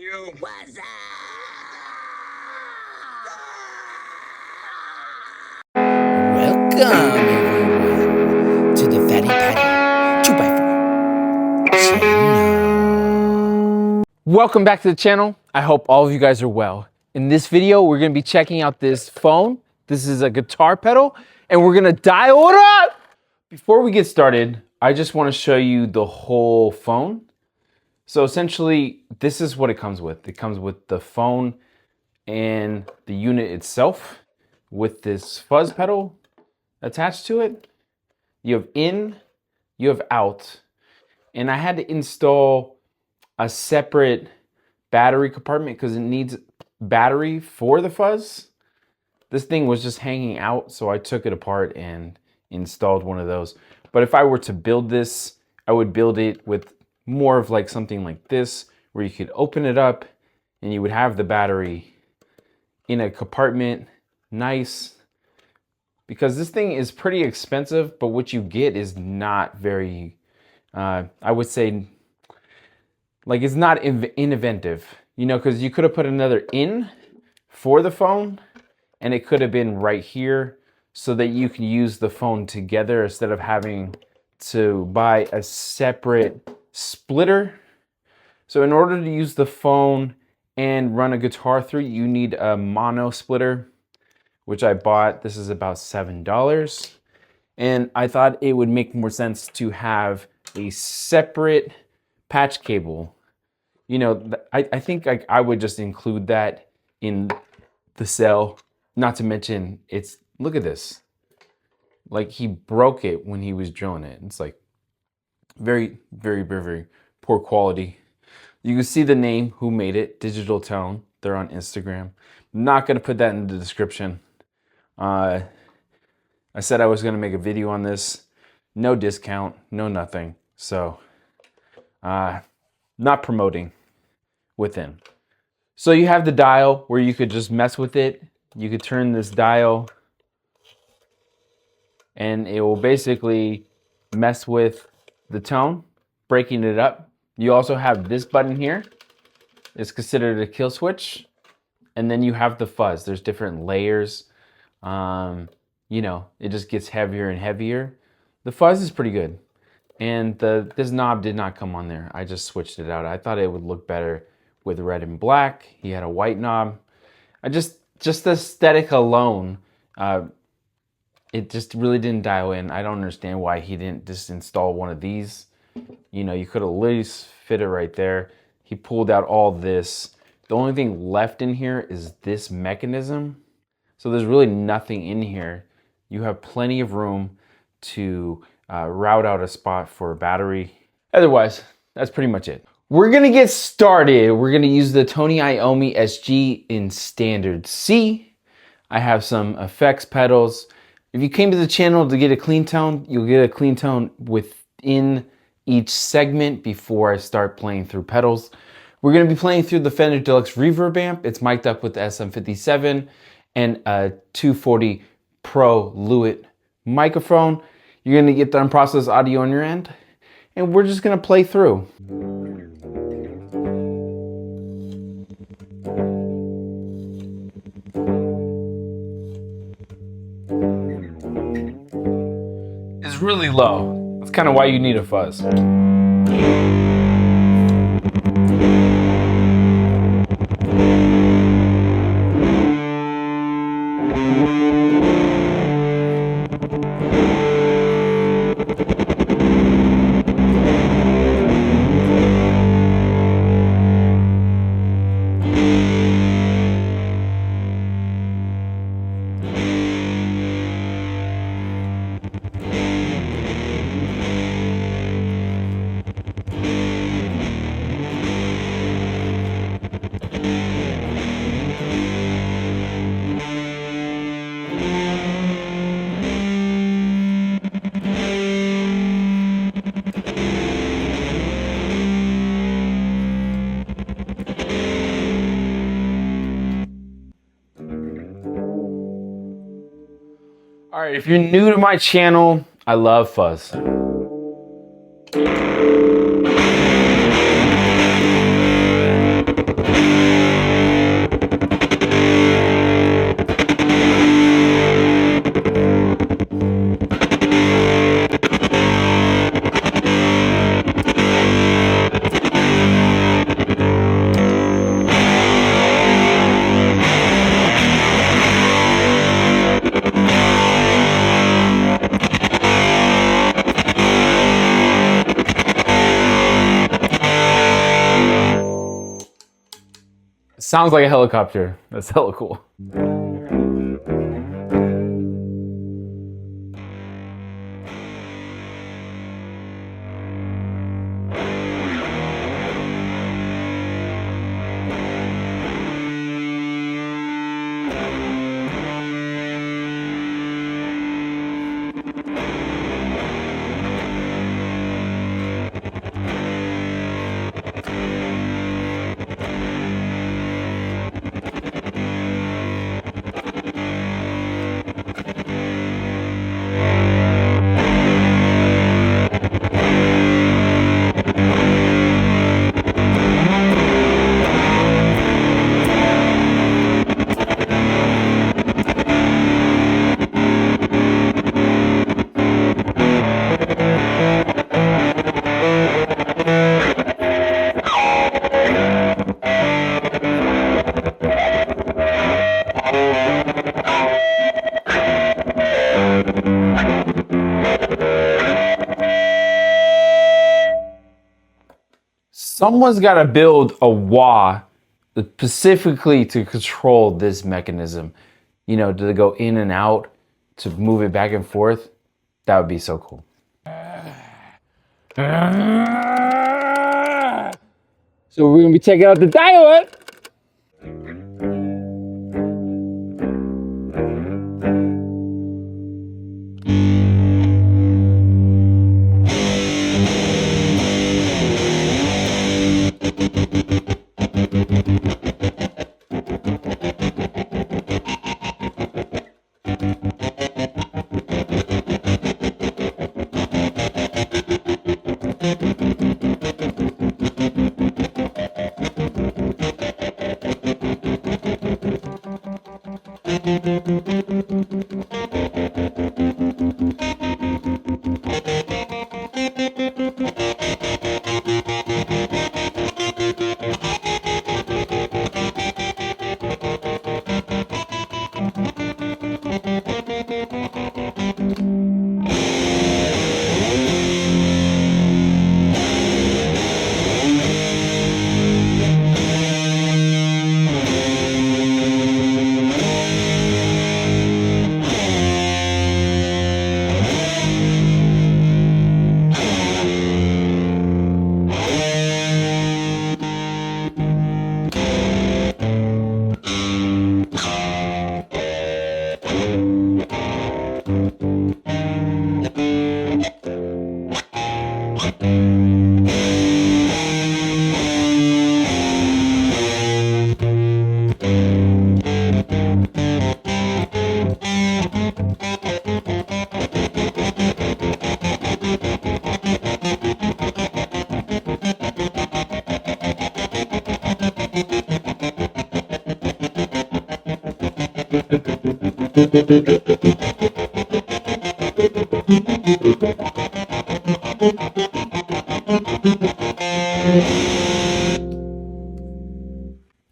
you. What's up? Welcome, everyone, to the Fatty Patty 2x4 channel. Welcome back to the channel. I hope all of you guys are well. In this video, we're gonna be checking out this phone. This is a guitar pedal, and we're gonna dial it up. Before we get started, I just wanna show you the whole phone. So essentially, this is what it comes with. It comes with the phone and the unit itself with this fuzz pedal attached to it. You have in, you have out, and I had to install a separate battery compartment because it needs battery for the fuzz. This thing was just hanging out, so I took it apart and installed one of those. But if I were to build this, I would build it with more of like something like this, where you could open it up and you would have the battery in a compartment. Nice, because this thing is pretty expensive, but what you get is not very, I would say, like, it's not inventive, you know, because you could have put another in for the phone and it could have been right here so that you can use the phone together instead of having to buy a separate splitter. So in order to use the phone and run a guitar through, you need a mono splitter, which I bought. This is about $7. And I thought it would make more sense to have a separate patch cable. You know, I think I would just include that in the cell. Not to mention, it's, look at this. Like, he broke it when he was drilling it. It's like very, very, very, very poor quality. You can see the name, who made it, Digital Tone. They're on Instagram. I'm not gonna put that in the description. I said I was gonna make a video on this. No discount, no nothing. So, not promoting within. So you have the dial where you could just mess with it. You could turn this dial and it will basically mess with the tone, breaking it up. You also have this button here. It's considered a kill switch. And then you have the fuzz. There's different layers. You know, it just gets heavier and heavier. The fuzz is pretty good. And this knob did not come on there. I just switched it out. I thought it would look better with red and black. He had a white knob. Just the aesthetic alone, it just really didn't dial in. I don't understand why he didn't just install one of these. You know, you could at least fit it right there. He pulled out all this. The only thing left in here is this mechanism. So there's really nothing in here. You have plenty of room to route out a spot for a battery. Otherwise, that's pretty much it. We're gonna get started. We're gonna use the Tony Iommi SG in standard C. I have some effects pedals. If you came to the channel to get a clean tone, you'll get a clean tone within each segment before I start playing through pedals. We're gonna be playing through the Fender Deluxe Reverb amp. It's mic'd up with the SM57 and a 240 Pro Lewitt microphone. You're gonna get the unprocessed audio on your end, and we're just gonna play through. It's really low. That's kind of why you need a fuzz. All right, if you're new to my channel, I love fuzz. Sounds like a helicopter. That's hella cool. Someone's got to build a wah specifically to control this mechanism. You know, to go in and out, to move it back and forth. That would be so cool. So we're gonna be checking out the diode.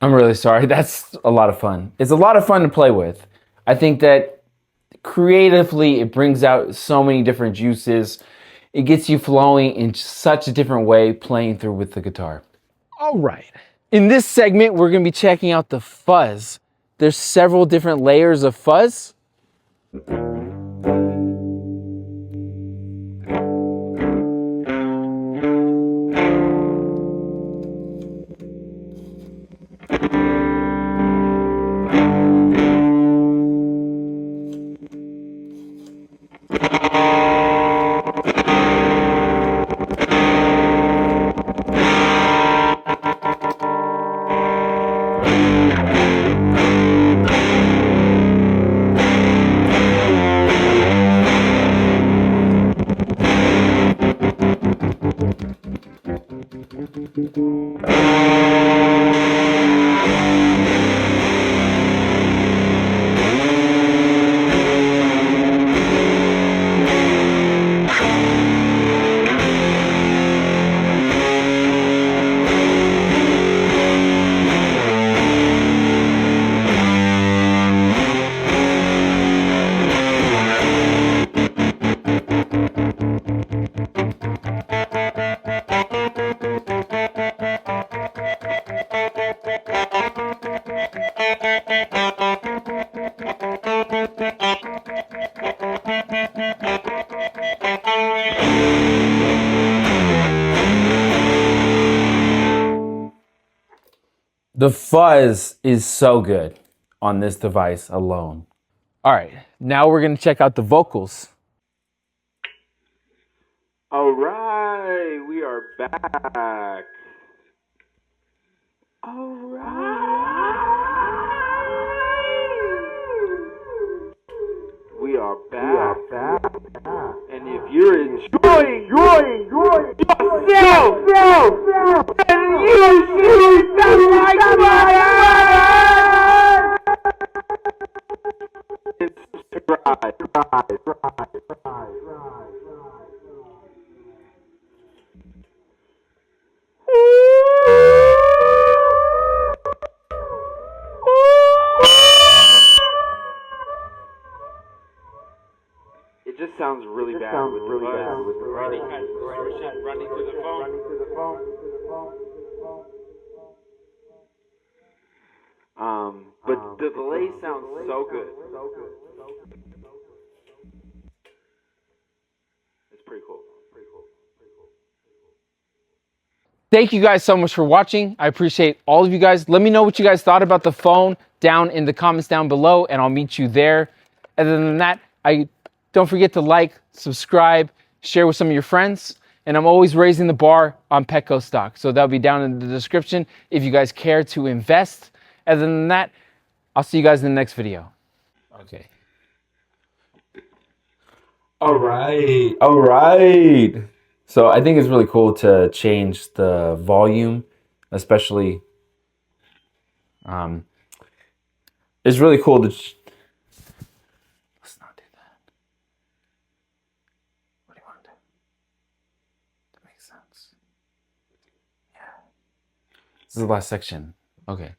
I'm really sorry. That's a lot of fun. It's a lot of fun to play with. I think that creatively it brings out so many different juices. It gets you flowing in such a different way playing through with the guitar. All right. In this segment, we're going to be checking out the fuzz. There's several different layers of fuzz. The fuzz is so good on this device alone. All right, now we're gonna check out the vocals. All right, we are back. All right, we are back. And if you're enjoying yourself, then you should like and subscribe. It just sounds really bad with the fuzz. Running to the phone. But the delay sounds so good. It's pretty cool. Thank you guys so much for watching. I appreciate all of you guys. Let me know what you guys thought about the phone down in the comments down below, and I'll meet you there. Other than that, don't forget to like, subscribe, share with some of your friends. And I'm always raising the bar on Petco stock. So that'll be down in the description if you guys care to invest. Other than that, I'll see you guys in the next video. Okay. All right. So I think it's really cool to change the volume, especially. It's really cool to. Let's not do that. What do you want to do? That makes sense. Yeah. This is the last section. Okay.